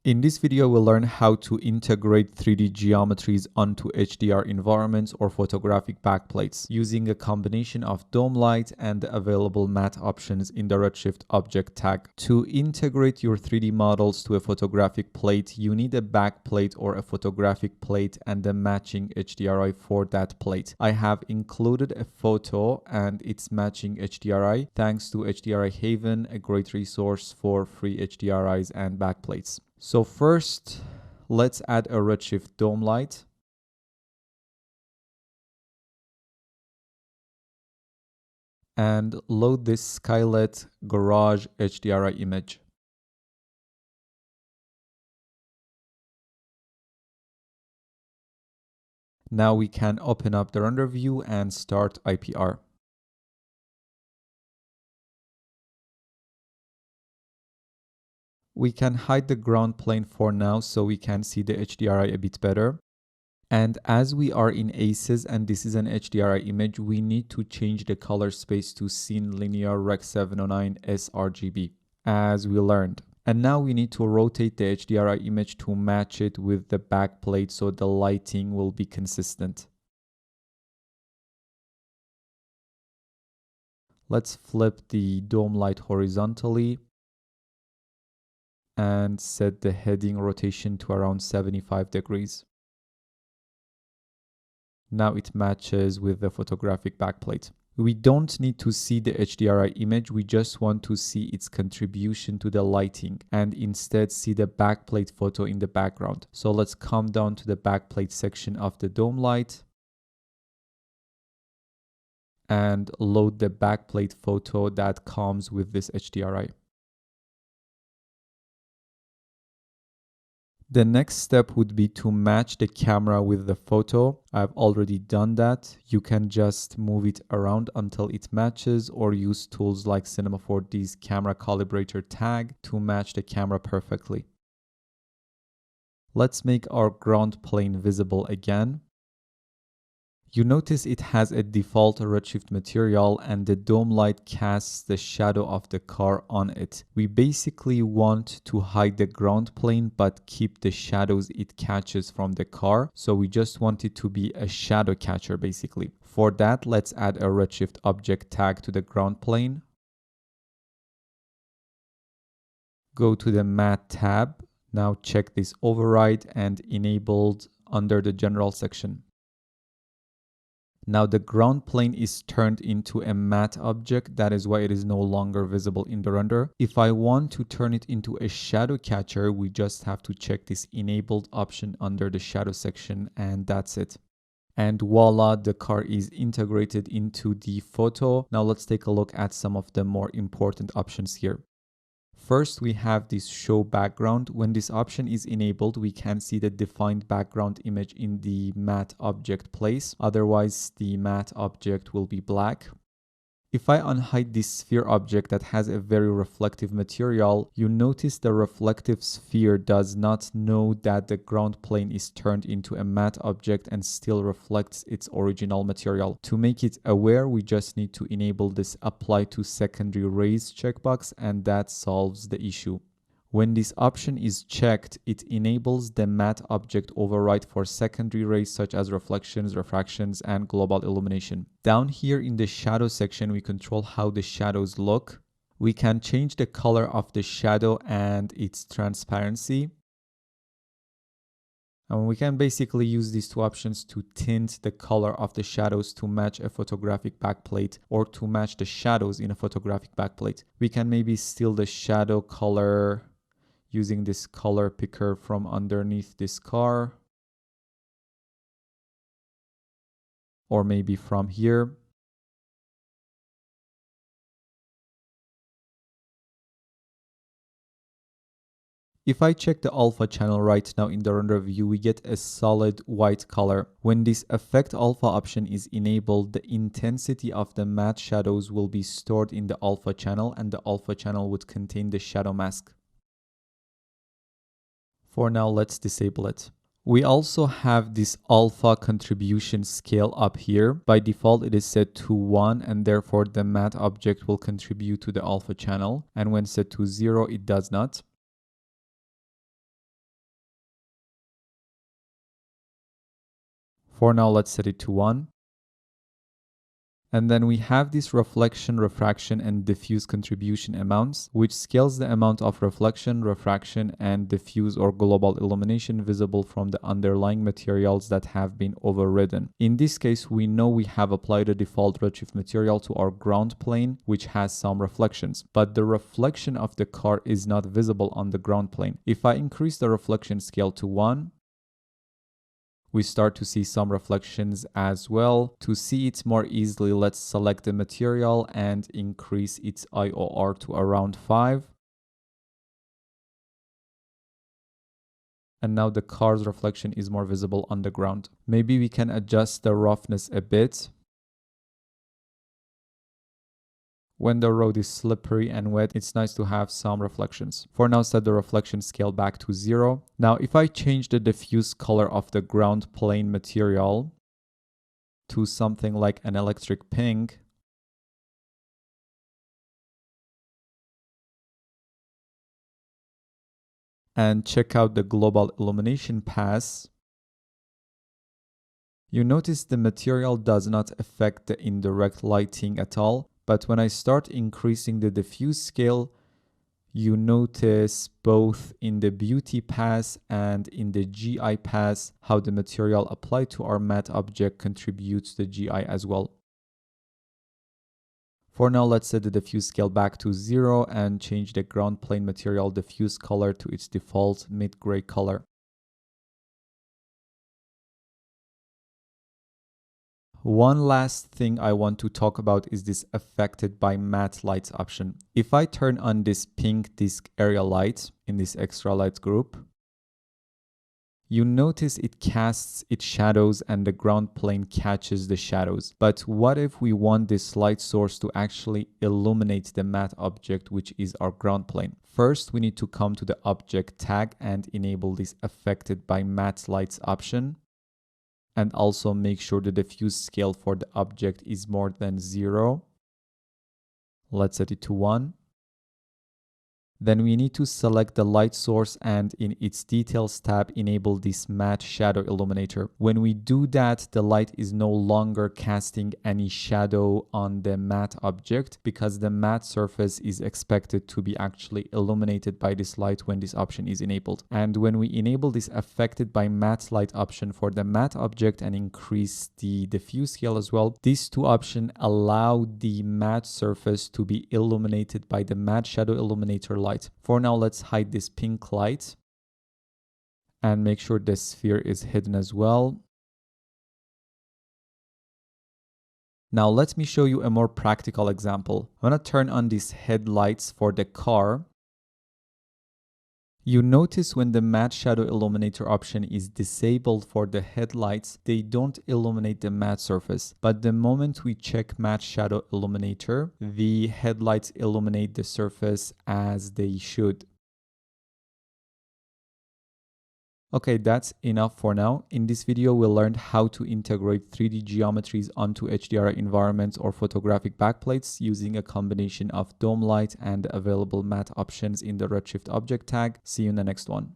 In this video, we'll learn how to integrate 3D geometries onto HDR environments or photographic backplates using a combination of dome light and the available matte options in the Redshift object tag. To integrate your 3D models to a photographic plate, you need a backplate or a photographic plate and a matching HDRI for that plate. I have included a photo and its matching HDRI thanks to HDRI Haven, a great resource for free HDRIs and backplates. So first, let's add a Redshift dome light. And load this Skylight Garage HDRI image. Now we can open up the render view and start IPR. We can hide the ground plane for now so we can see the HDRI a bit better. And as we are in ACES and this is an HDRI image, we need to change the color space to Scene Linear Rec 709 sRGB, as we learned. And now we need to rotate the HDRI image to match it with the backplate so the lighting will be consistent. Let's flip the dome light horizontally and set the heading rotation to around 75 degrees. Now it matches with the photographic backplate. We don't need to see the HDRI image, we just want to see its contribution to the lighting and instead see the backplate photo in the background. So let's come down to the backplate section of the dome light and load the backplate photo that comes with this HDRI. The next step would be to match the camera with the photo. I've already done that. You can just move it around until it matches or use tools like Cinema 4D's camera calibrator tag to match the camera perfectly. Let's make our ground plane visible again. You notice it has a default Redshift material and the dome light casts the shadow of the car on it. We basically want to hide the ground plane but keep the shadows it catches from the car. So we just want it to be a shadow catcher basically. For that, let's add a Redshift object tag to the ground plane. Go to the Matte tab. Now check this override and enabled under the general section. Now the ground plane is turned into a matte object, that is why it is no longer visible in the render. If I want to turn it into a shadow catcher, we just have to check this enabled option under the shadow section and that's it. And voila, the car is integrated into the photo. Now let's take a look at some of the more important options here. First, we have this show background. When this option is enabled, we can see the defined background image in the matte object place. Otherwise, the matte object will be black. If I unhide this sphere object that has a very reflective material, you notice the reflective sphere does not know that the ground plane is turned into a matte object and still reflects its original material. To make it aware, we just need to enable this apply to secondary rays checkbox and that solves the issue. When this option is checked, it enables the matte object override for secondary rays such as reflections, refractions, and global illumination. Down here in the shadow section, we control how the shadows look. We can change the color of the shadow and its transparency. And we can basically use these two options to tint the color of the shadows to match a photographic backplate or to match the shadows in a photographic backplate. We can maybe steal the shadow color using this color picker from underneath this car, or maybe from here. If I check the alpha channel right now in the render view, we get a solid white color. When this affect alpha option is enabled, the intensity of the matte shadows will be stored in the alpha channel and the alpha channel would contain the shadow mask. For now, let's disable it. We also have this alpha contribution scale up here. By default, it is set to 1 and therefore the matte object will contribute to the alpha channel. And when set to 0, it does not. For now, let's set it to 1. And then we have this reflection, refraction, and diffuse contribution amounts, which scales the amount of reflection, refraction, and diffuse or global illumination visible from the underlying materials that have been overridden. In this case, we know we have applied a default redshift material to our ground plane, which has some reflections, but the reflection of the car is not visible on the ground plane. If I increase the reflection scale to 1, we start to see some reflections as well. To see it more easily, let's select the material and increase its IOR to around 5. And now the car's reflection is more visible on the ground. Maybe we can adjust the roughness a bit. When the road is slippery and wet, it's nice to have some reflections. For now, set the reflection scale back to 0. Now, if I change the diffuse color of the ground plane material to something like an electric pink, and check out the global illumination pass, you notice the material does not affect the indirect lighting at all. But when I start increasing the diffuse scale, you notice both in the beauty pass and in the GI pass how the material applied to our matte object contributes to the GI as well. For now, let's set the diffuse scale back to 0 and change the ground plane material diffuse color to its default mid-gray color. One last thing I want to talk about is this affected by matte lights option. If I turn on this pink disk area light in this extra light group, you notice it casts its shadows and the ground plane catches the shadows. But what if we want this light source to actually illuminate the matte object, which is our ground plane? First, we need to come to the object tag and enable this affected by matte lights option. And also make sure the diffuse scale for the object is more than 0. Let's set it to 1. Then we need to select the light source and in its details tab enable this matte shadow illuminator. When we do that, the light is no longer casting any shadow on the matte object because the matte surface is expected to be actually illuminated by this light when this option is enabled. And when we enable this affected by matte light option for the matte object and increase the diffuse scale as well, these two options allow the matte surface to be illuminated by the matte shadow illuminator light. For now, let's hide this pink light and make sure the sphere is hidden as well. Now let me show you a more practical example. I'm going to turn on these headlights for the car. You notice when the matte shadow illuminator option is disabled for the headlights, they don't illuminate the matte surface. But the moment we check matte shadow illuminator, the headlights illuminate the surface as they should. Okay, that's enough for now. In this video, we learned how to integrate 3D geometries onto HDRI environments or photographic backplates using a combination of dome light and available matte options in the Redshift object tag. See you in the next one.